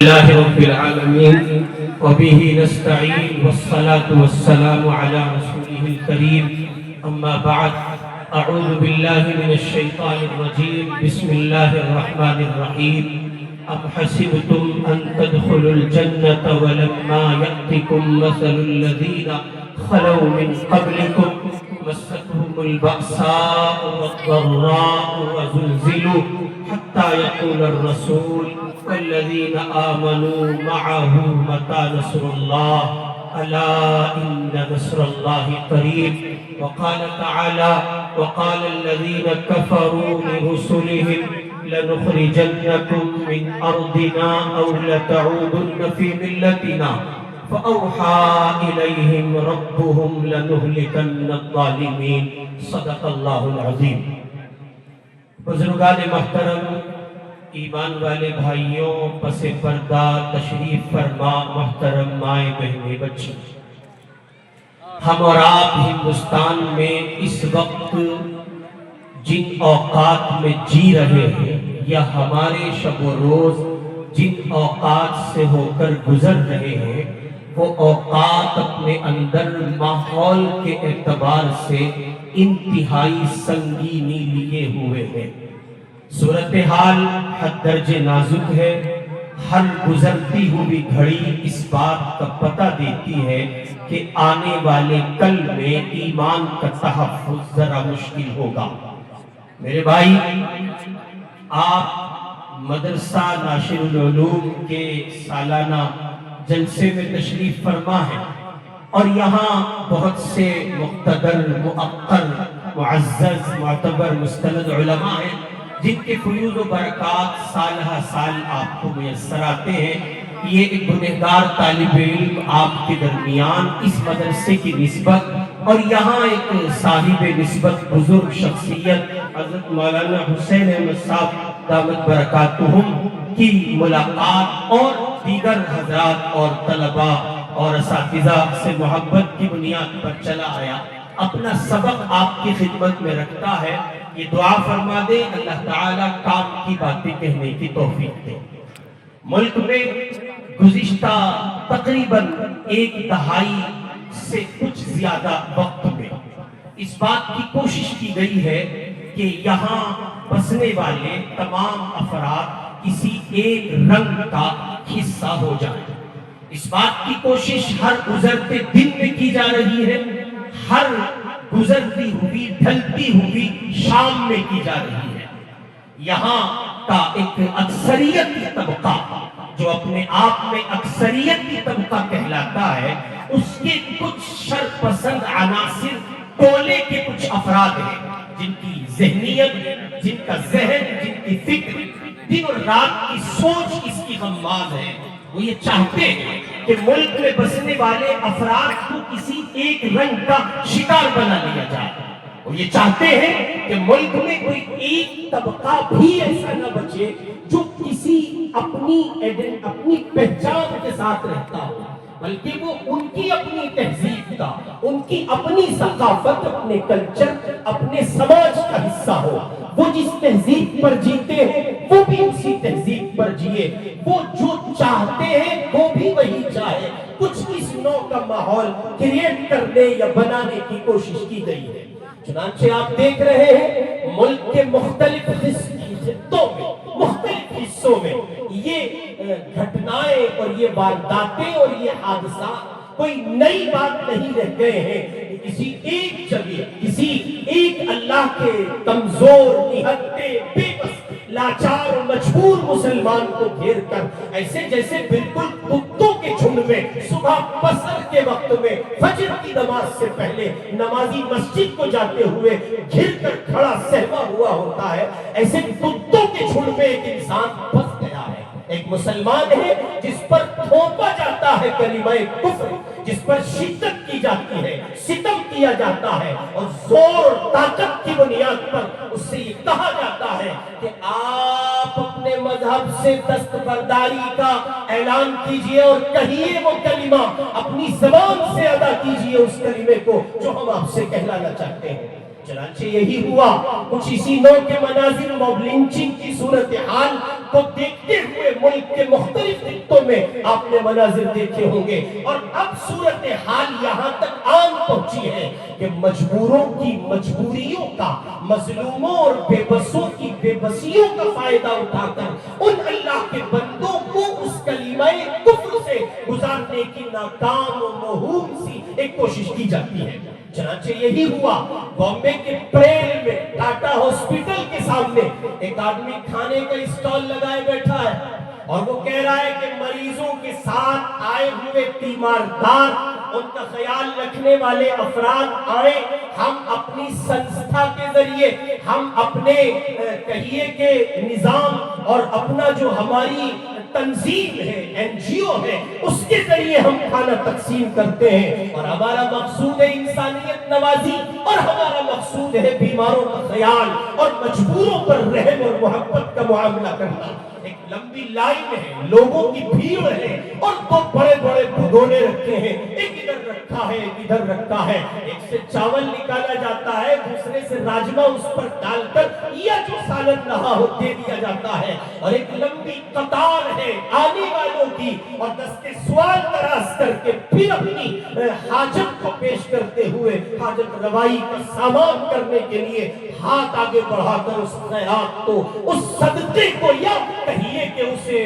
لله رب العالمين وبه نستعين والصلاة والسلام على رسوله الكريم أما بعد أعوذ بالله من الشيطان الرجيم بسم الله الرحمن الرحيم أم حسبتم أن تدخلوا الجنة ولما يأتكم مثل الذين خلوا من قبلكم مستهم البأساء والضراء وزلزلوا حتى يقول الرسول والذين آمنوا معه متى نصر الله ألا إن نصر الله قريب وقال تعالى وقال الذين كفروا لرسلهم لنخرجنكم من أرضنا أو لتعودن في ملتنا فأوحى إليهم ربهم لنهلكن الظالمين صدق الله العظيم. بزرگان محترم، ایمان والے بھائیوں، پس پردہ تشریف فرما محترم مائیں بہنیں بچی، ہم اور آپ ہندوستان میں اس وقت جن اوقات میں جی رہے ہیں یا ہمارے شب و روز جن اوقات سے ہو کر گزر رہے ہیں، وہ اوقات اپنے اندر ماحول کے اعتبار سے انتہائی سنگینی لیے ہوئے ہیں. صورتحال حد درجے نازک ہے. ہر گزرتی ہوئی گھڑی اس بات کا پتہ دیتی ہے کہ آنے والے کل میں ایمان کا تحفظ ذرا مشکل ہوگا. میرے بھائی، آپ مدرسہ ناشر العلوم کے سالانہ جلسے میں تشریف فرما ہے اور یہاں بہت سے مقتدر، مؤقر، معزز، معتبر، مستند علماء ہیں جن کے فیوض و برکات سال ہر سال آپ کو میسر آتے ہیں. یہ ایک گنہگار طالب علم آپ کے درمیان اس مدرسے کی نسبت اور یہاں ایک صاحب نسبت بزرگ شخصیت حضرت مولانا حسین احمد صاحب دامت برکاتہم کی ملاقات اور دیگر حضرات اور طلباء اور اساتذہ سے محبت کی بنیاد پر چلا آیا، اپنا سبق آپ کی خدمت میں رکھتا ہے. یہ دعا فرما دے اللہ تعالیٰ کام کی باتیں کہنے کی توفیق دے. ملک میں گزشتہ تقریباً ایک دہائی سے کچھ زیادہ وقت میں اس بات کی کوشش کی گئی ہے کہ یہاں بسنے والے تمام افراد کسی ایک رنگ کا حصہ ہو جائیں. اس بات کی کوشش ہر گزرتے دن میں کی جا رہی ہے، ہر گزرتی ہوئی ڈھلتی ہوئی شام میں کی جا رہی ہے. یہاں کا ایک اکثریتی طبقہ جو اپنے آپ میں اکثریتی طبقہ کہلاتا ہے، اس کے کچھ شرپسند عناصر ٹولے کے کچھ افراد ہیں جن کی ذہنیت، جن کا ذہن، جن کی فکر، دن اور رات کی سوچ اس کی غماز ہے. وہ یہ چاہتے ہیں کہ ملک میں بسنے والے افراد کو کسی ایک رنگ کا شکار بنا لیا جائے. وہ یہ چاہتے ہیں کہ ملک میں کوئی ایک طبقہ بھی ایسا نہ بچے جو کسی اپنی پہچان کے ساتھ رہتا ہو، بلکہ وہ ان کی اپنی تہذیب کا، ان کی اپنی ثقافت، اپنے کلچر، اپنے سماج کا حصہ ہو. وہ جس تہذیب پر جیتے ہیں وہ بھی اسی تہذیب پر جیے، وہ جو چاہتے ہیں وہ بھی وہی چاہے. کچھ اس نوع کا ماحول کریٹ کرنے یا بنانے کی کوشش کی گئی ہے. چنانچہ آپ دیکھ رہے ہیں ملک کے مختلف خطوں میں، مختلف حصوں میں یہ گھٹنائیں اور یہ وارداتیں اور یہ حادثات کوئی نئی بات نہیں رہ گئے ہیں. کسی ایک جگہ، کسی ایک اللہ کے کمزور، نہتے، بے بس، لاچار اور مجبور مسلمان کو گھیر کر ایسے جیسے بالکل کتوں کے جھنڈ میں صبح بسر کے وقت میں فجر کی نماز سے پہلے نمازی مسجد کو جاتے ہوئے گھر کر کھڑا سہما ہوا ہوتا ہے، ایسے کتوں کے جھنڈ میں ایک انسان پھنس گیا ہے. ایک مسلمان ہے جس پر تھوپا جاتا ہے کلمہ کفر، جس پر شدت کی جاتی ہے، ستم کیا جاتا ہے اور زور طاقت کی بنیاد پر اس سے یہ کہا جاتا ہے کہ آپ اپنے مذہب سے دستبرداری کا اعلان کیجئے اور کہیے وہ کلمہ، اپنی زبان سے ادا کیجئے اس کلمے کو جو ہم آپ سے کہلانا چاہتے ہیں. چنانچہ یہی ہوا. کچھ اسی نوع کے مناظر موب لنچنگ کی صورتحال کو دیکھتے ہوئے ملک کے مختلف خطوں میں آپ نے مناظر دیکھے ہوں گے، اور اب صورتحال یہاں تک عام پہنچی ہے کہ مجبوروں کی مجبوریوں کا، مظلوموں اور بے بسوں کی بے بسیوں کا فائدہ اٹھا کر ان اللہ کے بندوں کو اس کلمہ کفر سے گزارنے کی ناکام و موہوم سی ایک کوشش کی جاتی ہے۔ چنانچہ یہی ہوا بامبے کے پریل میں ٹاٹا ہاسپٹل کے سامنے ایک آدمی کھانے کا اسٹال لگائے بیٹھا ہے، اور وہ کہہ رہا ہے کہ مریضوں کے ساتھ آئے ہوئے تیماردار، ان کا خیال رکھنے والے افراد آئیں، ہم اپنی سنستھا کے ذریعے، ہم اپنے کہیے کہ نظام اور اپنا جو ہماری تنظیم ہے، این جی او ہے، اس کے ذریعے ہم کھانا تقسیم کرتے ہیں، اور ہمارا مقصود ہے انسانیت نوازی، اور ہمارا مقصود ہے بیماروں کا خیال اور مجبوروں پر رحم اور محبت کا معاملہ کرنا۔ ایک لمبی لائن ہے، لوگوں کی بھیڑ ہے، اور دو بڑے بڑے بھگونے رکھے ہیں، ایک ادھر رکھا ہے ایک ادھر رکھا ہے، ایک سے چاول نکالا جاتا ہے، دوسرے سے راجمہ اس پر ڈال کر یا جو سالن رہا ہو دے دیا جاتا ہے، اور ایک لمبی قطار ہے آنے والوں کی، اور دستے سوال دراز کر کے پھر اپنی حاجت کو پیش کرتے ہوئے حاجت روائی کا سامان کرنے کے لیے ہاتھ آگے بڑھا کر اس خیرات کو، اس صدقے کو، یا کہیے کہ اسے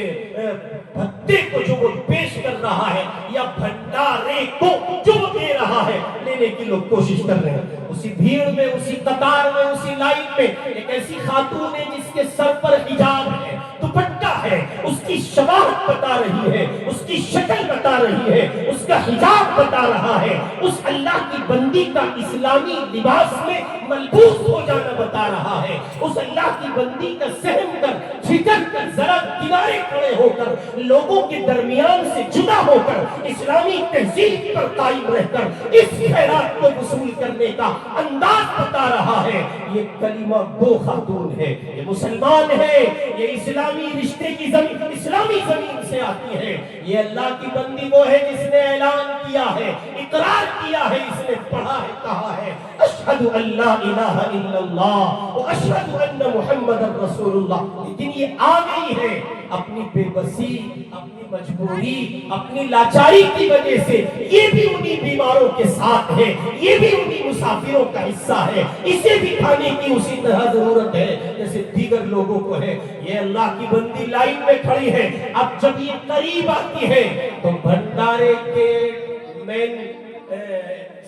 بھتے کو جو وہ پیش کر رہا ہے، یا بھنڈارے کو جو وہ دے رہا ہے، لینے کی لوگ کوشش کر رہے ہیں۔ اسی بھیڑ میں، اسی قطار میں، اسی لائن میں ایک ایسی خاتون ہے جس کے سر پر حجاب ہے، دوپٹہ ہے، اس کی شباہت بتا رہی ہے، اس کی شکل بتا رہی ہے، اس کا حجاب بتا رہا ہے، اس اللہ کی بندی کا اسلامی لباس میں ملبوس ہو جانا بتا رہا ہے، اس اللہ کی بندی کا سہم کر، جھکر کر، ذرا کنارے کھڑے ہو کر، لوگوں کے درمیان سے جدا ہو کر، اسلامی تہذیب پر قائم رہ کر اس خیرات کو وصول کرنے کا انداز بتا رہا ہے۔ یہ کلمہ گو خاتون ہے، یہ مسلمان ہے، یہ اسلامی رشتے کی زمین، اسلامی زمین سے آتی ہے، یہ اللہ کی بندی وہ ہے جس نے اعلان کیا ہے، اقرار کیا ہے، اس نے پڑھا ہے، کہا ہے اشہد ان لا الہ الا اللہ و اشہد ان محمد رسول اللہ۔ لیکن یہ آ گئی ہے اپنی بے بسی، اپنی مجبوری، اپنی لاچاری کی وجہ سے، یہ بھی انہی بیماروں کے ساتھ ہے، یہ بھی انہی مسافروں کا حصہ ہے، اسے بھی کھانے کی اسی طرح ضرورت ہے جیسے دیگر لوگوں کو ہے۔ یہ اللہ کی بندی لائن میں کھڑی ہے، اب جب یہ قریب آتی ہے تو بھنڈارے کے مین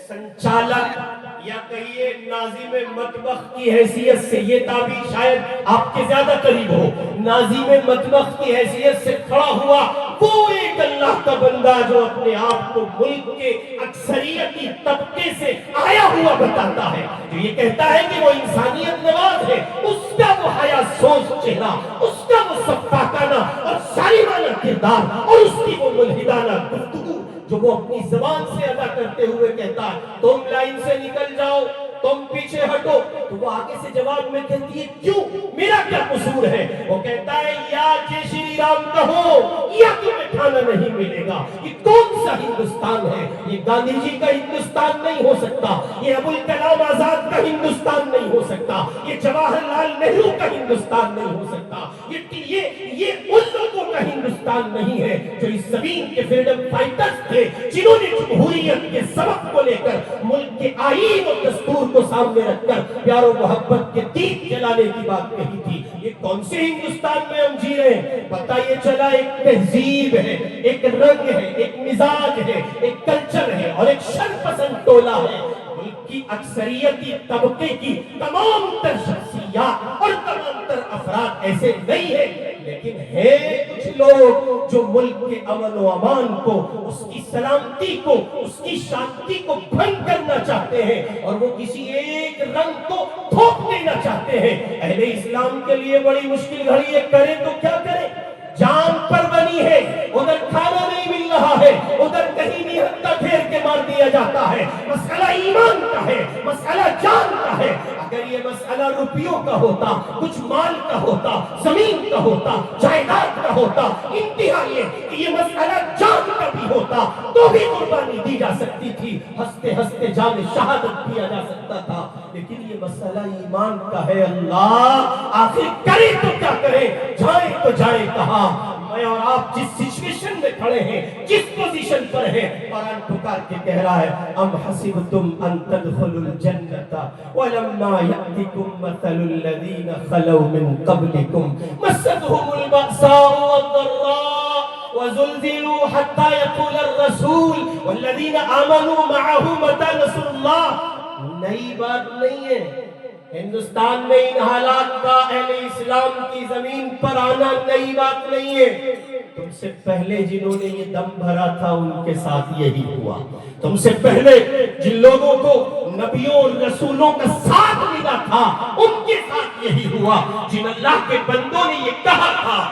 سنچالک یا کہیے ناظم مطبخ کی حیثیت سے، یہ تعبیر شاید آپ کے زیادہ قریب ہو، ناظم مطبخ کی حیثیت سے کھڑا ہوا وہ ایک اللہ کا بندہ جو اپنے آپ کو ملک کے اکثریتی طبقے سے آیا ہوا بتاتا ہے، جو یہ کہتا ہے کہ وہ انسانیت نواز ہے، اس کا وہ حیا سوز چہرہ، اس کا وہ سفاکانہ اور ظالمانہ کردار، اور اس کی وہ ملحدانہ گفتگو جو وہ اپنی زبان سے ادا کرتے ہوئے کہتا ہے تم لائن سے نکل جاؤ، تم پیچھے ہٹو، تو وہ آگے سے جواب میں کہتی ہے کیوں، میرا کیا قصور ہے؟ وہ کہتا ہے یا جے شری رام کہو یا تمہیں کھانا نہیں ملے گا۔ یہ کون سا ہندوستان ہے؟ یہ گاندھی جی کا ہندوستان نہیں ہو سکتا، یہ ابوالکلام آزاد کا ہندوستان نہیں ہو سکتا، یہ جواہر لال نہرو کا ہندوستان نہیں ہو سکتا، یہ ان لوگوں کا ہندوستان نہیں ہے جو اس زمین کے فریڈم فائٹرز تھے، جنہوں نے جمہوریت کے سبق کو لے کر ملک کے آئین اور دستور کو سامنے رکھ کر پیار و محبت کے دیپ جلانے کی بات کہی تھی۔ یہ کون سے ہندوستان میں ہم جی رہے ہیں؟ پتہ یہ چلا ایک تہذیب ہے، ایک رنگ ہے، ایک مزاج ہے، ایک کلچر ہے، اور ایک شر پسند ٹولہ ہے۔ ملک کی اکثریتی طبقے کی تمام تر شخصیات اور تمام تر افراد ایسے نہیں ہیں، لیکن ہے کچھ لوگ جو ملک کے امن و امان کو، اس کی سلامتی کو، اس کی شانتی کو بھنگ کرنا چاہتے ہیں، اور وہ کسی ایک رنگ کو تھوپ دینا چاہتے ہیں۔ اہل اسلام کے لیے بڑی مشکل گھڑی ہے، کریں تو کیا کریں؟ جان پر بنی ہے، ادھر کھانا نہیں مل رہا ہے، ادھر کہیں بھی ہتھا پھیر کے مار دیا جاتا ہے۔ مسئلہ ایمان کا ہے، مسئلہ جان کا ہے۔ اگر یہ مسئلہ روپیوں کا ہوتا، کچھ مال کا ہوتا، زمین کا ہوتا، جائیداد کا ہوتا، انتہا یہ کہ یہ مسئلہ جان کا بھی ہوتا تو بھی قربانی دی جا سکتی تھی، ہنستے ہنستے جان شہادت دیا جا سکتا تھا، لیکن یہ مسئلہ ایمان کا ہے۔ اللہ آخر کرے تو کیا کرے، جائیں تو جائیں کہاں؟ میں اور آپ جس سچویشن میں کھڑے ہیں، جس پوزیشن پر ہیں، قرآن پکار کے کہہ رہا ہے ام حسبتم ان تدخلوا الجنۃ ولما یأتکم مثل الذین خلوا من قبلکم مستهم البأساء والضراء وزلزلوا حتى يقول الرسول والذین آمنوا معه متى نصر اللہ۔ نئی بات نہیں ہے، ہندوستان میں ان حالات کا اہل اسلام کی زمین پر آنا نئی بات نہیں ہے۔ تم سے پہلے جنہوں نے یہ دم بھرا تھا ان کے ساتھ یہی ہوا، تم سے پہلے جن لوگوں کو نبیوں اور رسولوں کا ساتھ ملا تھا ان کے ساتھ یہی ہوا، جن اللہ کے بندوں نے یہ کہا تھا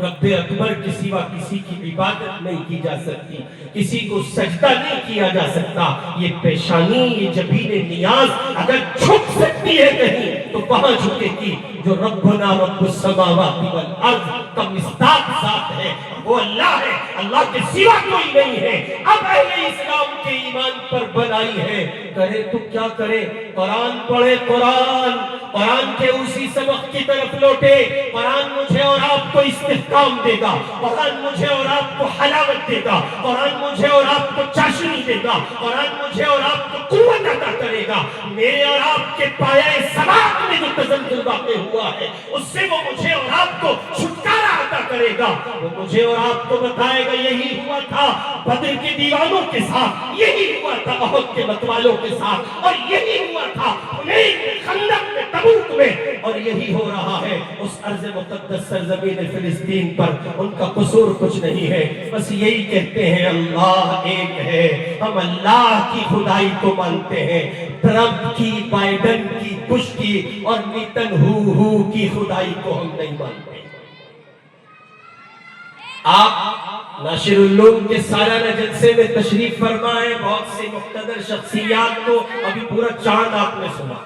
رب اکبر کے سوا کسی کی عبادت نہیں کی جا سکتی، کسی کو سجدہ نہیں کیا جا سکتا، یہ پیشانی، یہ جبین نیاز اگر جھک سکتی ہے کہیں تو کہاں جھکے گی؟ جو ربنا رب السماوات والارض کا مصداق ذات ہے وہ اللہ ہے، اللہ کے سوا کوئی نہیں ہے۔ اب اہل اسلام کے ایمان پر بنائی ہے، کرے تو کیا کرے؟ قرآن پڑھے، قرآن کے اسی سبق کی طرف لوٹے۔ قرآن مجھے اور آپ کو استحکام دے گا، قرآن مجھے اور آپ کو حلاوت دے گا، قرآن مجھے اور آپ کو چاشنی دے گا، قرآن مجھے اور آپ کو قوت عطا کرے گا۔ میرے اور آپ کے پایہ سماعت میں جو تزلزل واقع ہوا ہے اس سے وہ مجھے اور آپ کو چھٹکارا عطا کرے گا، وہ مجھے اور آپ کو بتائے گا یہی ہوا تھا بدر کے دیوانوں کے ساتھ، یہی ہوا تھا احد کے متوالوں کے ساتھ، اور یہی ہوا تھا حنین میں، خندق میں، تبوک میں، اور یہی ہو رہا ہے اس ارض مقدس سرزمین فلسطین پر۔ ان کا قصور کچھ نہیں ہے، بس یہی کہتے ہیں اللہ ایک ہے، ہم اللہ کی خدائی کو مانتے ہیں، ٹرمپ کی، بائیڈن کی، بش کی اور نیتن ہو کی خدائی کو ہم نہیں مانتے۔ آپ ناشر العلوم کے سالانہ جلسے میں تشریف فرما ہے، بہت سی مقتدر شخصیات کو ابھی پورا چاند آپ نے سنا،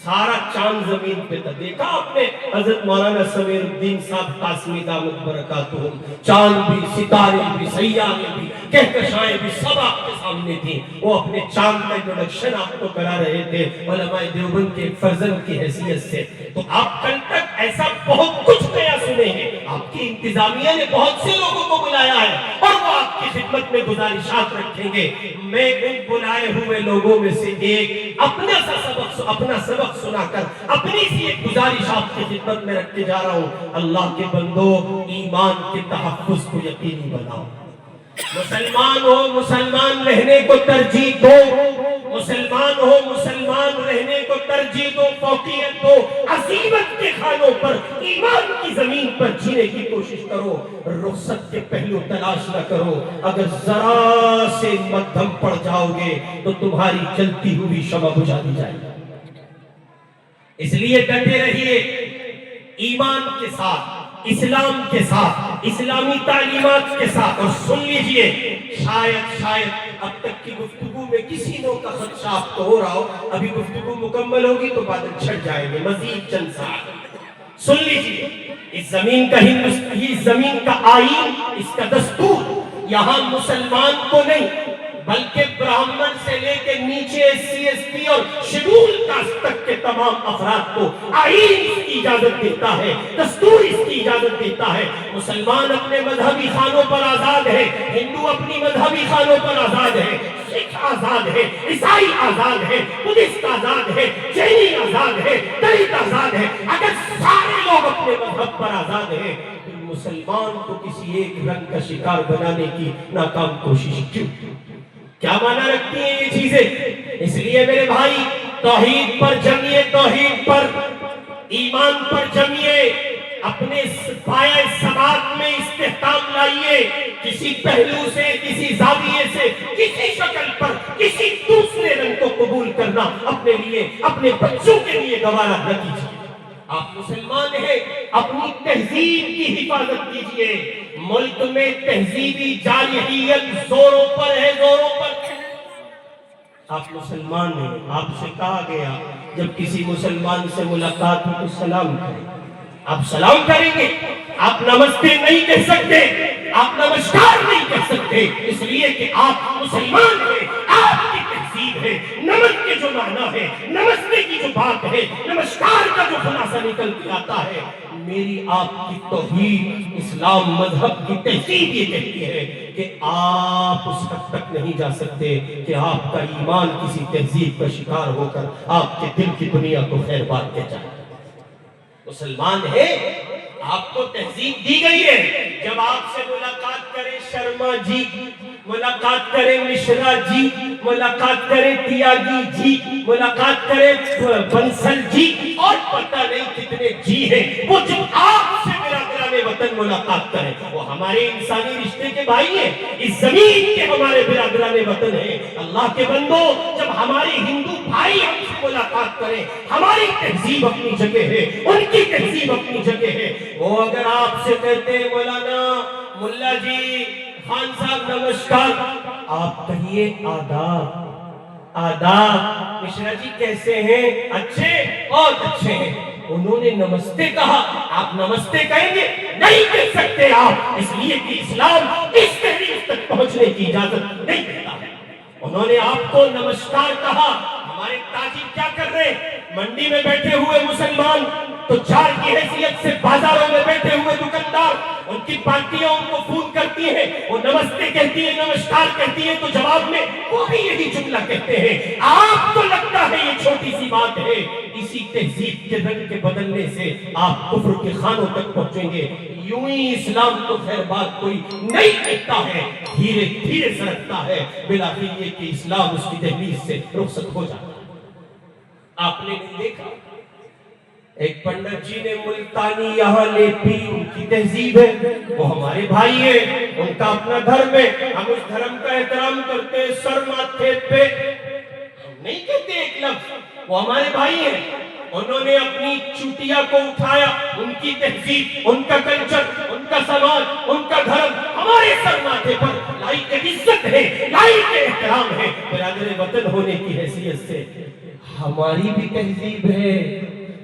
سارا چاند زمین پہ تھا، دیکھا آپ نے حضرت مولانا سمیر الدین صاحب قاسمی دامت برکاتہم، چاند بھی، ستارے بھی، سیارے بھی، کہکشائیں بھی سب آپ کے سامنے تھیں، وہ اپنے چاند کا انٹروڈکشن آپ کو کرا رہے تھے علماء دیوبند کے فرزند کی حیثیت سے۔ تو آپ کل تک ایسا بہت کچھ نیا سنیں گے، آپ کی انتظامیہ نے بہت سے لوگوں کو بلایا ہے اور وہ آپ کی خدمت میں گزارشات رکھیں گے۔ میں ان بلائے ہوئے لوگوں میں سے ایک اپنا سبق سنا کر اپنی سی ایک گزارش آپ کی خدمت میں رکھتے جا رہا ہوں۔ اللہ کے بندو، ایمان کے تحفظ کو یقینی بناؤ، مسلمان ہو مسلمان رہنے کو ترجیح دو، مسلمان ہو مسلمان رہنے کو ترجیح دو، فوقیت دو، عزیمت کے خانوں پر، ایمان کی زمین پر جینے کی کوشش کرو، رخصت کے پہلو تلاش نہ کرو۔ اگر ذرا سے مدھم پڑ جاؤ گے تو تمہاری جلتی ہوئی شمع بجھا دی جائے گی۔ اس لیے ڈٹے رہیے ایمان کے ساتھ، اسلام کے ساتھ، اسلامی تعلیمات کے ساتھ، اور سن لیجئے شاید اب تک کی گفتگو میں کسی نوع کا خدشہ آپ کو ہو رہا ہو، ابھی گفتگو مکمل ہوگی تو بادل چھٹ جائیں گے، مزید چند ساتھ سن لیجئے۔ اس زمین کا آئین، اس کا دستور یہاں مسلمان کو نہیں بلکہ برہمن سے لے کے نیچے SC/ST اور شیڈول کاسٹ تک کے تمام افراد کو آئین اس کی اجازت دیتا ہے، دستور اس کی اجازت دیتا ہے۔ مسلمان اپنے مذہبی خانوں پر آزاد ہے، ہندو اپنی مذہبی خانوں پر آزاد ہے، سکھ آزاد ہے، عیسائی آزاد ہے، بدھسٹ آزاد ہے، جینی آزاد ہے، دلت آزاد ہے۔ اگر سارے لوگ اپنے مذہب پر آزاد ہیں تو مسلمان کو کسی ایک رنگ کا شکار بنانے کی ناکام کوشش کیوں؟ کیا معنی رکھتی ہیں یہ چیزیں؟ اس لیے میرے بھائی، توحید پر جمیے، توحید پر، ایمان پر جمیے، اپنے پایہ سماعت میں استحکام لائیے، کسی پہلو سے، کسی زاویے سے، کسی شکل پر، کسی دوسرے رنگ کو قبول کرنا اپنے لیے، اپنے بچوں کے لیے گوارا نہ کیجیے۔ آپ مسلمان ہیں، اپنی تہذیب کی حفاظت کیجئے۔ ملک میں تہذیبی جارحیت زوروں پر ہے، زوروں پر۔ آپ مسلمان ہیں، آپ سے کہا گیا جب کسی مسلمان سے ملاقات ہو تو سلام کریں. آپ سلام کریں گے، آپ نمستے نہیں کہہ سکتے، آپ نمسکار نہیں کہہ سکتے، اس لیے کہ آپ مسلمان ہیں. آپ کی تہذیب ہے. نمن کے جو معنی ہے، نمستے کی جو بات ہے، نمسکار کا جو خلاصہ نکل کے آتا ہے، میری آپ کی توحید اسلام مذہب کی تہذیب یہ کہتی ہے کہ آپ اس حد تک نہیں جا سکتے کہ آپ کا ایمان کسی تہذیب کا شکار ہو کر آپ کے دل کی دنیا کو خیر بات دے جائے. مسلمان ہے، آپ کو تہذیب دی گئی ہے. جب آپ سے ملاقات کرے شرما جی، ملاقات کرے مشرا جی، ملاقات کرے تیاگی جی، ملاقات کرے بنسل جی، اور پتہ نہیں کتنے جی ہیں، وہ جب آپ سے برادران وطن ملاقات کریں، وہ ہمارے انسانی رشتے کے بھائی ہیں، اس زمین کے ہمارے برادران وطن ہیں. اللہ کے بندو، جب ہمارے ہندو بھائی ہم سے ملاقات کریں، ہماری تہذیب اپنی جگہ ہے، ان کی تہذیب اپنی جگہ ہے. وہ اگر آپ سے کہتے ہیں مولانا ملا جی خان صاحب نمسکار، آپ کہیے آداب. آداب. مشرا جی کیسے ہیں؟ اچھے، بہت اچھے ہیں. انہوں نے نمستے کہا، آپ نمستے کہیں گے؟ نہیں کہہ سکتے آپ، اس لیے کہ اسلام اس تحریف تک پہنچنے کی اجازت نہیں دیتا ہے. انہوں نے آپ کو نمسکار کہا. ہمارے تاجر کیا کر رہے ہیں؟ منڈی میں بیٹھے ہوئے مسلمان تو چار کی حیثیت سے بازاروں میں بیٹھے ہوئے دکاندار، ان کی پارٹیاں ان کو فون کرتی ہیں، وہ نمستے کہتی ہیں، نمسکار کہتی ہیں، تو جواب میں وہ بھی یہی جملہ کہتے ہیں. آپ کو لگتا ہے یہ چھوٹی سی بات ہے، اسی تہذیب کے رنگ کے بدلنے سے آپ کفر کے خانوں تک پہنچیں گے. یوں ہی اسلام تو خیر بات کوئی نہیں کہتا ہے، دھیرے دھیرے سرکتا ہے، بلاخر یہ کہ اسلام اس کی دہلیز سے رخصت ہو جاتا ہے. آپ نے نہیں دیکھا ایک پنڈت جی نے ملتانی یہاں لے پی، ان کی تہذیب ہے، وہ ہمارے بھائی ہیں، ان کا اپنا دھرم ہے، ہم اس دھرم کا احترام کرتے ہیں. سر ماتھے پہ ہم نہیں کہتے ایک لفظ، وہ ہمارے بھائی ہیں. انہوں نے اپنی چوٹیا کو اٹھایا، ان کی تہذیب، ان کا کلچر، ان کا سماج، ان کا دھرم ہمارے سر ماتھے پر لائق عزت ہے، لائق احترام ہے. برادر وطن ہونے کی حیثیت سے ہماری بھی تہذیب ہے،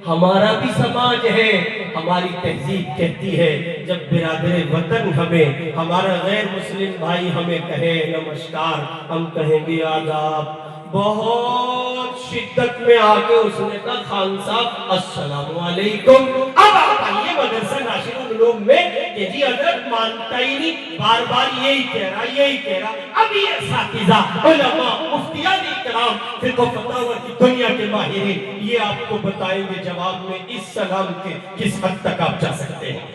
ہمارا بھی سماج ہے. ہماری تہذیب کہتی ہے جب برادر وطن ہمیں، ہمارا غیر مسلم بھائی ہمیں کہے نمسکار، ہم کہیں گے آداب. بہت شدت میں آگے اس نے کہا خان صاحب السلام علیکم. اب آپ آئیے مدرسہ ناشر العلوم میں کہ جی حضرت مانتا ہی نہیں، بار بار یہی کہہ رہا یہی کہہ رہا. اب یہ اساتذہ علماء مفتیان اکرام فقہ و فتاوی کی دنیا کے ماہرین یہ آپ کو بتائیں گے جواب میں اس سلام کے کس حد تک آپ جا سکتے ہیں.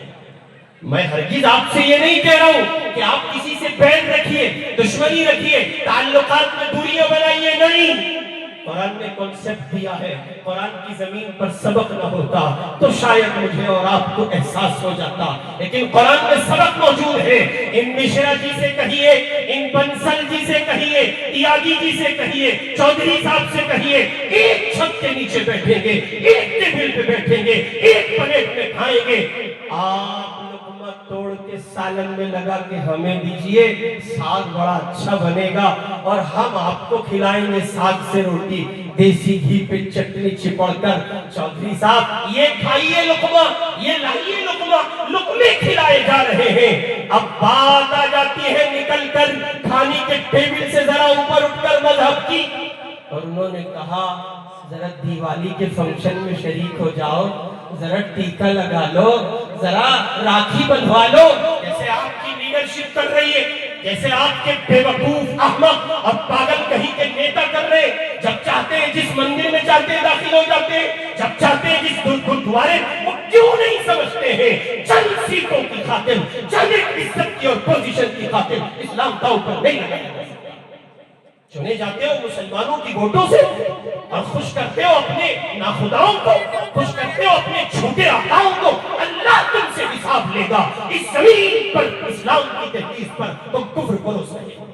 میں ہرگز آپ سے یہ نہیں کہہ رہا ہوں کہ آپ کسی سے بین رکھیے، دشمنی رکھیے، تعلقات میں دوریاں بنائیے، نہیں. قرآن نے کنسپٹ دیا ہے. قرآن کی زمین پر سبق نہ ہوتا تو شاید مجھے اور آپ کو احساس ہو جاتا، لیکن قرآن میں سبق موجود ہے. ان مشرا جی سے کہیے، ان بنسل جی سے کہیے، تیاگی جی سے کہیے، چودھری صاحب سے کہیے، ایک چھت کے نیچے بیٹھیں گے، ایک ٹیبل پہ بیٹھیں گے، ایک پلیٹ میں کھائیں گے. آپ توڑ کے سالن میں لگا کے ہمیں دیجئے، ساگ بڑا اچھا بنے گا اور ہم آپ کو کھلائیں گے ساگ سے روٹی دیسی گھی پہ چٹنی چپڑ کر. چودھری صاحب یہ کھائیے لقمہ، یہ لائیے لقمہ، لقمے کھلائے جا رہے ہیں. اب بات آ جاتی ہے نکل کر کھانے کے ٹیبل سے ذرا اوپر اٹھ کر مذہب کی. اور انہوں نے کہا ذرا دیوالی کے فنکشن میں شریک ہو جاؤ، ذرا ٹیکا لگا لو، ذرا راکھی بندھوا لو. جیسے آپ کی لیڈرشپ کر رہی ہے، جیسے آپ کے بے وقوف احمق اور پاگل کہیں کے نیتا کر رہے ہیں. جب چاہتے ہیں جس مندر میں چاہتے ہیں داخل ہو جاتے ہیں، جب چاہتے ہیں جس گردوارے، وہ کیوں نہیں سمجھتے ہیں چند سیٹوں کی خاطر، چند ایک عزت کی اور پوزیشن کی خاطر اسلام داؤ پر نہیں لگایا جا سکتا. چنے جاتے ہو مسلمانوں کی ووٹوں سے اور خوش کرتے ہو اپنے ناخداؤں کو، خوش کرتے ہو اپنے جھوٹے آقاؤں کو. اللہ تم سے حساب لے گا. اس زمین پر اسلام کی تحقیق پر تم کفر پروس رہے.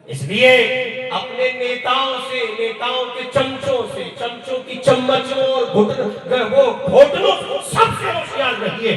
اس لیے اپنے نیتاؤں سے، نیتاؤں کے چمچوں سے، چمچوں کی چمچوں اور وہ گھوٹنوں سب سے ہوشیار رہیے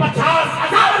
50,000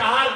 4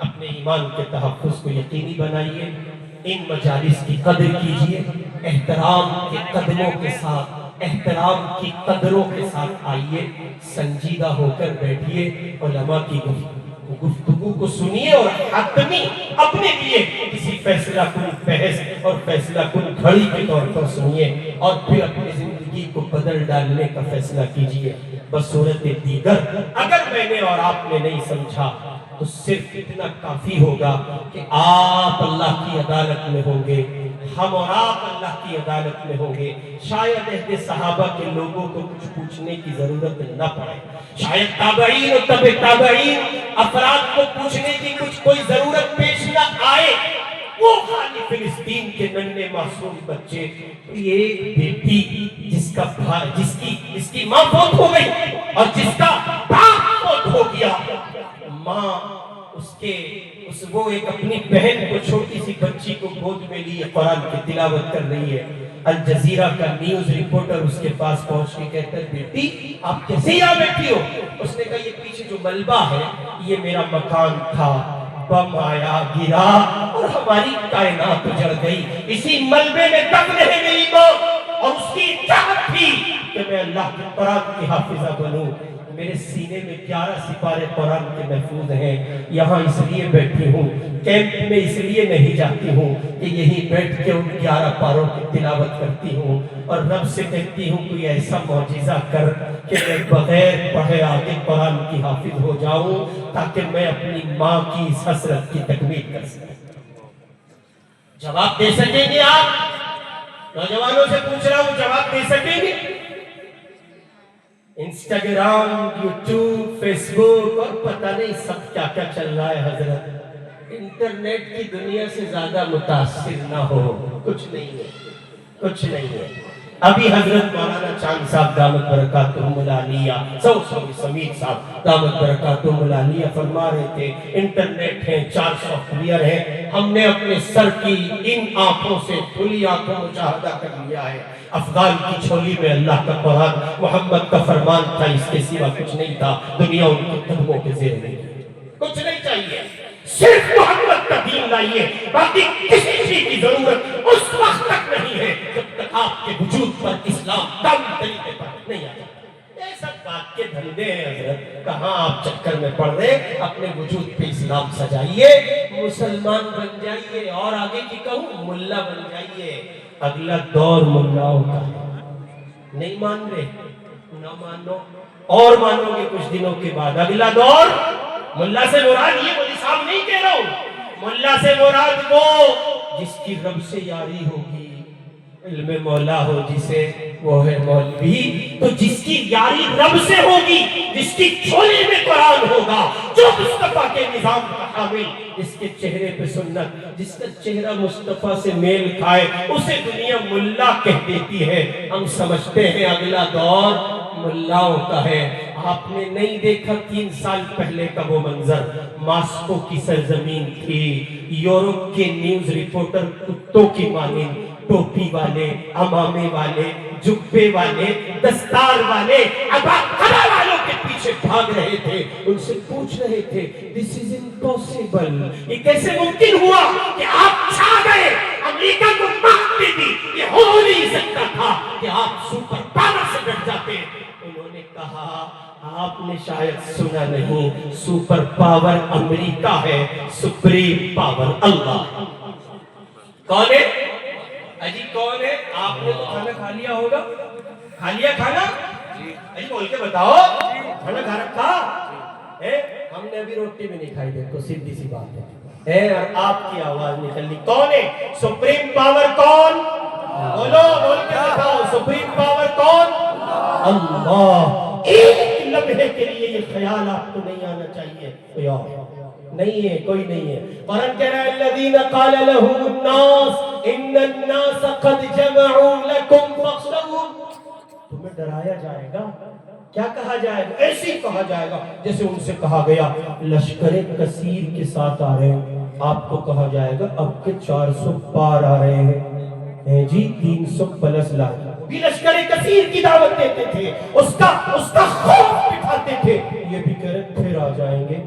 اپنے ایمان کے تحفظ کو یقینی بنائیے، ان مجالس کی قدر کیجیے، احترام کے قدموں کے ساتھ، احترام کی قدروں کے ساتھ آئیے، سنجیدہ ہو کر بیٹھیے، علماء کی گفتگو کو سنیے اور حتمی اپنے لیے کسی فیصلہ کن بحث اور فیصلہ کن گھڑی کے طور پر سنیے اور پھر اپنی زندگی کو بدل ڈالنے کا فیصلہ کیجیے۔ بصورت دیگر اگر میں نے اور آپ نے نہیں سمجھا تو صرف اتنا کافی ہوگا کہ آپ اللہ کی عدالت میں ہوں گے، ہم اور آپ اللہ کی عدالت میں ہوں گے۔ شاید عہد صحابہ کے لوگوں کو کچھ پوچھنے کی ضرورت نہ پڑے، شاید تابعین اور تبع تابعین افراد کو پوچھنے کی کوئی ضرورت پیش نہ آئے۔ وہ خالی فلسطین کے ننھے معصوم بچے، ایک بیٹی جس کی ماں فوت ہو گئی اور جس کا باپ فوت ہو گیا، ماں وہ ایک اپنی بہن کو، چھوٹی سی بچی کو گود میں لیے قرآن کی تلاوت کر رہی ہے۔ الجزیرہ کا نیوز رپورٹر اس کے پاس پہنچ کے کہتا ہے، بیٹی آپ کیسے یہاں بیٹھی ہو؟ اس نے کہا، یہ پیچھے جو ملبہ ہے یہ میرا مکان تھا، بم آیا گرا اور ہماری کائنات اجڑ گئی، اسی ملبے میں دفن ہے میری ماں، اور اس کی چاہت تھی کہ میں اللہ کے قرآن کی حافظہ بنوں۔ میرے سینے میں 11 سپارے قرآن کے محفوظ ہیں، یہاں اس لیے بیٹھی ہوں، کیمپ میں اس لیے نہیں جاتی ہوں کہ یہی بیٹھ کے ان 11 پاروں کی تلاوت کرتی ہوں اور رب سے کہتی ہوں کوئی ایسا معجزہ کر کہ میں بغیر پڑھے آگے قرآن کی حافظ ہو جاؤں تاکہ میں اپنی ماں کی اس حسرت کی تکمیل کر سکوں۔ جواب دے سکیں گے آپ؟ نوجوانوں سے پوچھ رہا ہوں، جواب دے سکیں گے؟ انسٹاگرام، یوٹیوب، فیس بک اور پتہ نہیں سب کیا کیا چل رہا ہے حضرت، انٹرنیٹ کی دنیا سے زیادہ متاثر نہ ہو، کچھ نہیں ہے، کچھ نہیں ہے۔ ابھی حضرت مولانا چاند صاحب دامت برکاتہم العالیہ، سمیر صاحب دامت برکاتہم العالیہ فرما رہے تھے، انٹرنیٹ ہے، 4 سافٹ ویئر ہے، ہم نے اپنے سر کی ان آنکھوں سے کھلی آنکھوں مشاہدہ کر لیا ہے، افغان کی چھولی میں اللہ کا قرآن محمد کا فرمان تھا، اس کے سوا کچھ نہیں تھا، دنیا ان کے قدموں کے زیر میں، کچھ نہیں چاہیے، صرف محمد کا دین لائیے، باقی کسی چیز کی ضرورت اس وقت تک نہیں ہے جب تک آپ کے وجود پر اسلام دم طریقے پر نہیں آتا۔ ایسا بات کے دھندے ہیں حضرت، کہاں آپ چکر میں پڑ رہے، اپنے وجود پہ اسلام سجائیے، مسلمان بن جائیے، اور آگے کی کہوں ملا بن جائیے۔ اگلا دور ملاؤں کا نہیں مان رہے، نہ مانو، اور مانو گے کچھ دنوں کے بعد۔ اگلا دور ملا سے مراد یہ مولوی صاحب نہیں کہہ رہا ہوں، ملا سے مراد وہ جس کی رب سے یاری ہوگی، علم مولا ہو جسے وہ ہے مولوی، تو جس کی یاری رب سے ہوگی، جس کی چھولی میں قرآن ہوگا، جو مصطفیٰ کے نظام کا حامل، جس کے چہرے پہ سنت، جس کا چہرہ مصطفیٰ سے میل کھائے، اسے دنیا ملا کہہ دیتی ہے۔ ہم سمجھتے ہیں اگلا دور ملاؤں کا ہے۔ آپ نے نہیں دیکھا 3 سال پہلے کا وہ منظر، ماسکو کی سرزمین تھی، یورپ کے نیوز رپورٹر کتوں کی مانند، ٹوپی والے، عمامے والے، جبے والے، دستار والے، عبا والوں کے پیچھے بھاگ رہے تھے، ان سے پوچھ رہے تھے this is impossible، یہ کیسے ممکن ہوا کہ آپ چھا گئے، امریکہ کو مانتے تھی، یہ ہو نہیں سکتا تھا کہ آپ سپر پاور سے ڈٹ جاتے۔ انہوں نے کہا آپ نے شاید سنا نہیں، سپر پاور امریکہ ہے، سپریم پاور اللہ۔ کون ہے؟ اجی کون ہے؟ آپ نے تو کھانا کھا لیا ہوگا، کھا لیا کھانا؟ اجی بول کے بتاؤ، کھانا کھا رکھا؟ ہم نے ابھی روٹی بھی نہیں کھائی، دیکھو سیدھی سی بات ہے، اور آپ کی آواز نکل لی۔ کون ہے سپریم پاور؟ کون؟ بولو، بول کے بتاؤ، سپریم پاور کون؟ اللہ۔ ایک لمحے کے لیے یہ خیال آپ کو نہیں آنا چاہیے کوئی اور نہیں ہے، کوئی نہیں ہے۔ قرآن کہہ رہا ہے الذین قال لهم الناس ان الناس قد جمعوا لكم فاخشوهم، تمہیں ڈرایا جائے گا، کیا کہا جائے گا؟ ایسے ہی کہا جائے گا جیسے ان سے کہا گیا لشکر کثیر کے ساتھ آ رہے ہیں، آپ کو کہا جائے گا اب کے 400 پار آ رہے ہیں جی، 300 پلس لائے، بھی لشکر کثیر کی دعوت دیتے تھے، اس کا خوف بٹھاتے تھے، یہ بھی کہہ رہے پھر آ جائیں گے،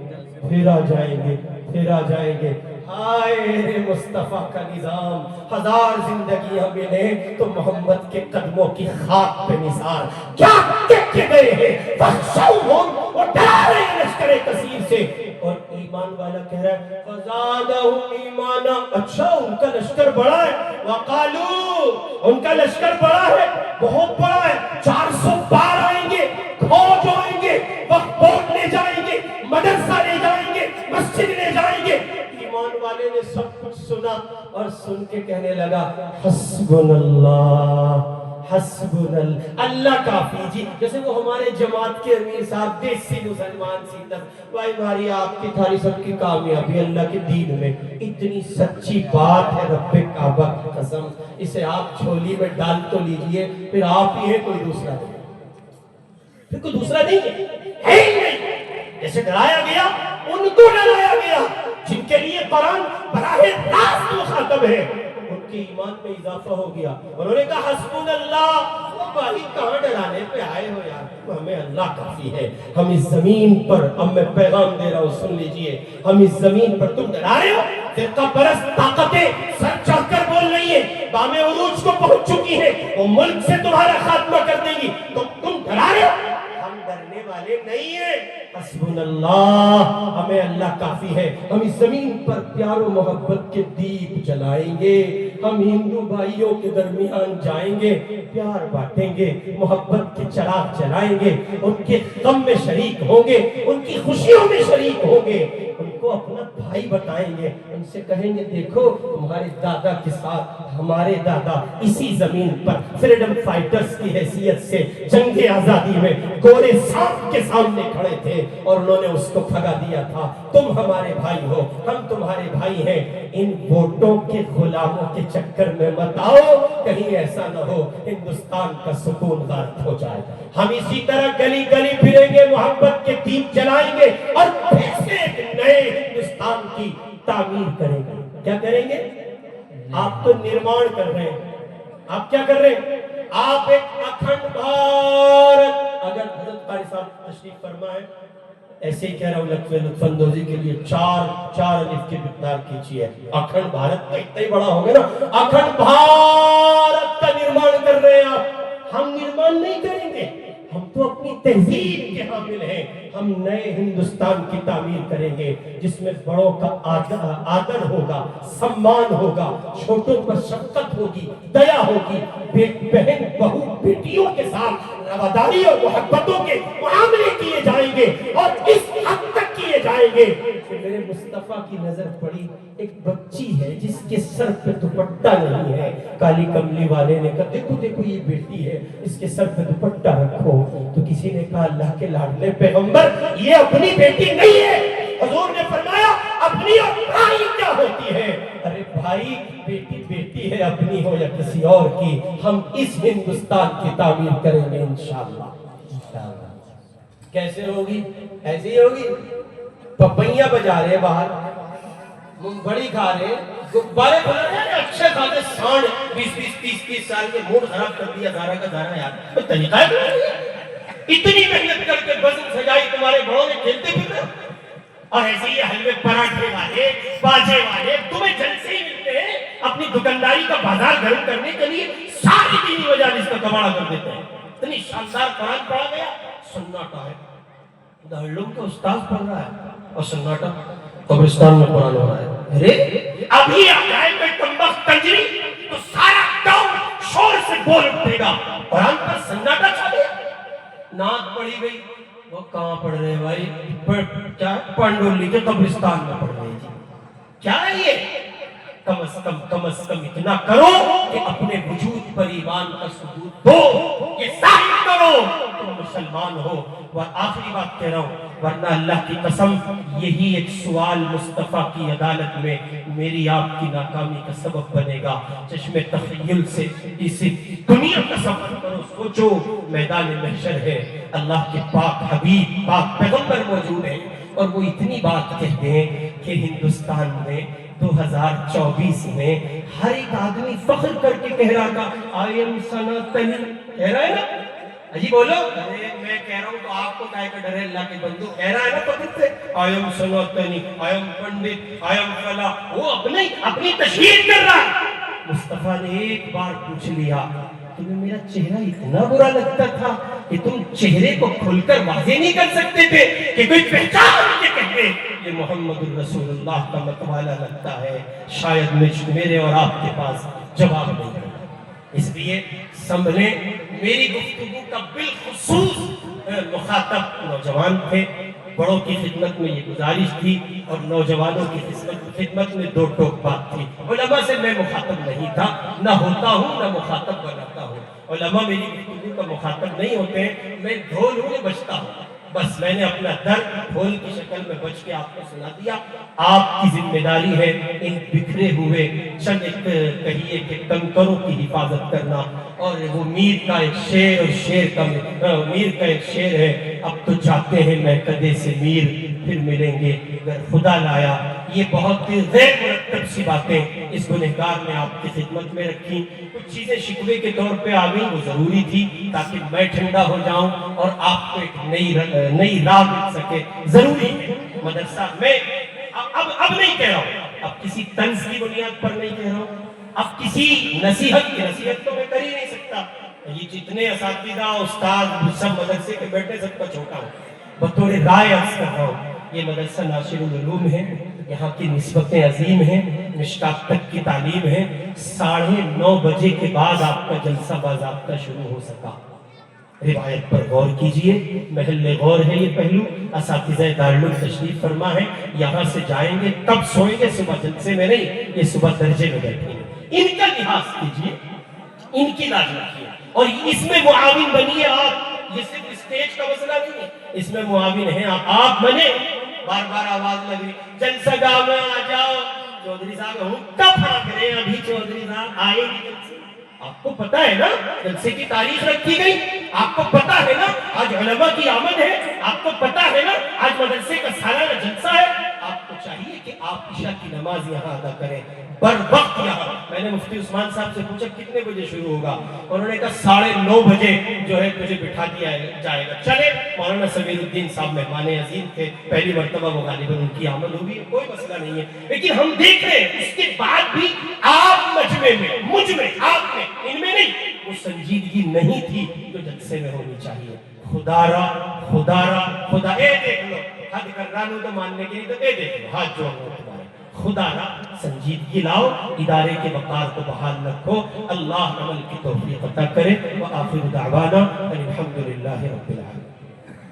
پھر آ جائیں گے، پھر آ جائیں گے۔ ہائے مصطفیٰ کا نظام، 1000 زندگیاں ملیں تو محمد کے قدموں کی خاک پہ نثار۔ کیا کہہ کے گئے ہیں فَخْشَوْهُمْ، وہ ڈرا رہے ہیں لشکر کثیر سے، اور ایمان والا کہہ رہا ہے فَزَادَهُمْ ایمانا، اچھا ان کا لشکر بڑا ہے، وَقَالُوا ان کا لشکر بڑا ہے، بہت بڑا ہے، 400 پار آئیں گے، فوج آئیں گے، وقت بوٹ لے جائیں گے، مدرسہ لے جائیں گے، مسجد لے جائیں گے۔ ایمان والے نے سب کچھ سنا اور سن کے کہنے لگا حسبنا اللہ، حسبنا اللہ کافی جی۔ جیسے وہ ہمارے جماعت کے امیر صاحب دیسی مسلمان سیدت، بھائی ہماری آپ کی تھاری سب کی کامیابی اللہ کے دین میں، اتنی سچی بات ہے رب کعبہ کی قسم، اسے آپ جھولی میں ڈال تو لیجئے، پھر آپ ہی ہیں، کوئی دوسرا نہیں، پھر کوئی دوسرا نہیں ہے ہی نہیں۔ جیسے ڈرایا گیا ان کو ڈرایا گیا جن کے لیے قرآن براہ راست مخاطب ہے، ان کے ایمان میں اضافہ ہو گیا، انہوں نے کہا حسبنا اللہ۔ بھائی کہاں ڈرانے پہ آئے ہو یار، ہمیں اللہ کافی ہے۔ ہم اس زمین پر، اب میں پیغام دے رہا ہوں سن لیجئے، ہم اس زمین پر تم ڈرا رہے ہو، فرقہ پرست طاقتیں سر چڑھ کر بول رہی ہیں، بام عروج کو پہنچ چکی ہیں، وہ ملک سے تمہارا خاتمہ کر دیں گی، تم ڈرا رہے ہو؟ ہم ڈرنے والے نہیں ہیں، حسبنا اللہ، ہمیں اللہ کافی ہے۔ ہم اس زمین پر پیار و محبت کے دیپ جلائیں گے، ہم ہندو بھائیوں کے درمیان جائیں گے، پیار بانٹیں گے، محبت کے چراغ جلائیں گے، ان کے غم میں شریک ہوں گے، ان کی خوشیوں میں شریک ہوں گے، ان کو اپنا بھائی بتائیں گے، ان سے کہیں گے دیکھو تمہارے دادا کے ساتھ ہمارے دادا اسی زمین پر فریڈم فائٹرز کی حیثیت سے جنگ آزادی میں گورے سانپ کے سامنے کھڑے تھے اور انہوں نے اس کو بھگا دیا تھا، تم ہمارے بھائی ہو، ہم تمہارے بھائی ہیں۔ ان ووٹوں کے غلاموں کے چکر میں مت آؤ، کہیں ایسا نہ ہو ہندوستان کا سکون غارت ہو جائے۔ ہم اسی طرح گلی گلی پھریں گے، محبت کے دیپ جلائیں گے اور پھر سے ایک نئے ہندوستان کی تعمیر کریں گے۔ کیا کریں گے؟ آپ تو نرمان کر رہے ہیں، آپ کیا کر رہے ہیں؟ آپ ایک اکھنڈ بھارت، اگر حضرت قاری صاحب تشریف فرمائے، ایسے ہی کہہ رہا ہوں لطف اندوزی کے لیے، چار الف کی مقدار کیجیے، اکھنڈ بھارت کا اتنا ہی بڑا ہوگا نا، اکھنڈ بھارت کا نرمان کر رہے ہیں آپ۔ ہم نرمان نہیں کریں گے، ہم تو اپنی تہذیب کے حامل ہیں، ہم نئے ہندوستان کی تعمیر کریں گے جس میں بڑوں کا آدر ہوگا، سمان ہوگا، چھوٹوں پر شفقت ہوگی، دیا ہوگی، بہن بہو بیٹیوں کے ساتھ رواداری اور محبتوں کے معاملے کیے جائیں گے، اور اس حد تک کیے جائیں گے کہ میرے مصطفیٰ کی نظر پڑی، ایک بچی ہے جس کے سر پہ دوپٹہ نہیں ہے، کالی کملی والے نے کہا دیکھو دیکھو یہ بیٹی ہے، اس کے سر پہ دوپٹہ رکھو، تو کسی نے کہا اللہ کے لاڈلے پیغمبر یہ اپنی بیٹی نہیں ہے۔ حضور نے فرمایا اپنی اور بھائی کیا ہوتی ہے؟ ارے بھائی بیٹی بیٹی ہے، اپنی ہو یا کسی اور کی، ہم اس ہندوستان کی تعمیر کریں گے انشاءاللہ۔ کیسے ہوگی؟ ایسے ہی ہوگی، پپیاں بجا رہے باہر، بڑی کھا رہے، غبارے بنا رہے ہیں، اچھے خاصے سانڈ 20-30 سال کے موڈ خراب کر دیا دارہ کا دارہ یار، کوئی طریقہ ہے؟ اتنی محنت کر کے بزم سجائی تمہارے بڑوں نے کھیلتے پھر رہے، اور ایسے ہی حلوے پراٹھے والے باجے والے تمہیں جلسے ہی ملتے ہیں، اپنی دکانداری کا بازار گرم کرنے کے لیے ساری دینی مجالس کا کباڑا کر دیتے ہیں۔ اتنی شاندار قرآن پڑھا گیا، سناٹا ہے، دارالعلوم کا استاذ پڑھ رہا ہے اور سناٹا، قبرستان میں قرآن ہو رہا ہے۔ ارے ابھی آ جائے کوئی کمبخت کنجری تو سارا گاؤں شور سے بول اٹھے گا، قرآن پر سناٹا چھا گیا۔ نعت پڑھی گئی، وہ کہاں پڑھ رہے ہیں بھائی؟ کیا پانڈولی کے قبرستان میں پڑھ رہے ہیں جی، کیا ہے یہ؟ کم از کم اتنا کرو کہ اپنے وجود پر ایمان کا ثبوت دو، یہ ظاہر کرو تم مسلمان ہو۔ اور آخری بات کہہ رہا ہوں، ورنہ اللہ کی قسم یہی ایک سوال مصطفیٰ کی عدالت میں میری آپ کی ناکامی کا سبب بنے گا۔ چشم تخیل سے اسی دنیا کا سفر کرو، سوچو میدان محشر ہے، اللہ کے پاک حبیب پاک پیغمبر موجود ہیں، اور وہ اتنی بات کہتے ہیں کہ ہندوستان میں 2024 میں ہر ایک آدمی فخر کر کے کہہ رہا تھا آئی ایم سناتن، کہہ رہا ہے نا، اجی بولو. ارے میں کہہ رہا ہوں تو آپ کو کائے کا ڈر ہے؟ اللہ کے بندو کہہ رہا ہے نا فقط سے I am Sanatani, I am Pandit, I am فلا. وہ اپنی تشہیر کر رہا ہے. مصطفیٰ نے ایک بار پوچھ لیا تمہیں میرا چہرہ اتنا برا لگتا تھا کہ تم چہرے کو کھل کر واضح نہیں کر سکتے تھے کہ کوئی پہچان کے کہتے یہ محمد الرسول اللہ کا متوالا لگتا ہے؟ شاید میرے اور آپ کے پاس جواب نہیں ہے. اس لیے سنبھلیں. میری گفتگو کا بالخصوص مخاطب نوجوان تھے. بڑوں کی خدمت میں یہ گزارش تھی اور نوجوانوں کی خدمت میں دو ٹوک بات تھی. علماء سے میں مخاطب نہیں تھا، نہ ہوتا ہوں، نہ مخاطب بناتا ہوں. علماء میری گفتگو کا مخاطب نہیں ہوتے ہیں. میں ڈھول ہوں، بجتا ہوں. بس میں نے اپنا درد ڈھول کی شکل میں بج کے آپ کو سنا دیا. آپ کی ذمہ داری ہے ان بکھرے ہوئے چند ایک کہیے کہ کنکروں کی حفاظت کرنا. اور وہ میر کا ایک شعر اور میر کا ایک شعر ہے، اب تو جاتے ہیں میں کدے سے میر، پھر ملیں گے اگر خدا لایا. یہ بہت غیر مرتب سی باتیں اس گنہگار نے آپ کی خدمت میں رکھی. کچھ چیزیں شکوے کے طور پہ آ گئی، وہ ضروری تھی تاکہ میں ٹھنڈا ہو جاؤں اور آپ کو ایک نئی راہ مل سکے. ضروری ہے مدرسہ. میں اب نہیں کہہ رہا ہوں، اب کسی طنز کی بنیاد پر نہیں کہہ رہا ہوں، اب کسی نصیحت تو میں کر ہی نہیں سکتا. یہ جتنے اساتذہ استاد سب مدرسے کے بیٹھے سب کا چھوٹا ہوں. بطور رائے عرض کر رہا ہوں یہ مدرسہ ناشر العلوم ہے. یہاں کی نسبتیں عظیم ہیں، مشکات تک کی تعلیم ہے. 9:30 بجے کے بعد آپ کا جلسہ باضابطہ شروع ہو سکا. روایت پر غور کیجئے، محل غور ہے یہ پہلو. اساتذہ دارالعلوم تشریف فرما ہے، یہاں سے جائیں گے تب سوئیں گے، صبح جلسے میں نہیں، یہ صبح درجے میں بیٹھیں گے. ان کا لحاظ کیجئے، ان کی لاج رکھیے اور اس میں معاون بنیے آپ. یہ صرف اسٹیج کا مسئلہ نہیں ہے، اس میں معاون ہیں آپ بنے. بار بار آواز لگ رہی جلسہ گاہ میں آ جاؤ. چودھری صاحب ہوں کب پھانک رہے ہیں ابھی چودھری صاحب آئے نہیں جلسے. آپ کو پتا ہے نا جلسے کی تاریخ رکھی گئی، آپ کو پتا ہے نا آج علماء کی آمد ہے، آپ کو پتا ہے نا آج مدرسے کا سالانہ جلسہ ہے. آپ کو چاہیے کہ آپ عشاء کی نماز یہاں ادا کریں بر وقت یہاں. میں نے مفتی عثمان صاحب سے پوچھا کتنے بجے شروع ہوگا، انہوں نے کہا 9:30 بجے جو ہے تجھے بٹھا دیا جائے گا. چلے مولانا سمیر الدین صاحب مہمان عظیم تھے، پہلی مرتبہ وہ غالباً ان کی آمد ہوگی، کوئی مسئلہ نہیں ہے. لیکن ہم دیکھ رہے ہیں اس کے بعد بھی آپ مجمع میں، مجھ میں، آپ میں، ان میں نہیں، وہ سنجیدگی نہیں تھی جو جلسے میں ہونی چاہیے. خدا اے دیکھ لو حد کر رہا ہوں تو ماننے کے لیے تو اے دیکھ لو ہاتھ جوڑ لو تمہارے. خدا را سنجیدگی لاؤ، ادارے کے وقار کو بحال رکھو. اللہ عمل کی توفیق عطا کرے. وآخر دعوانا الحمدللہ رب العالمین.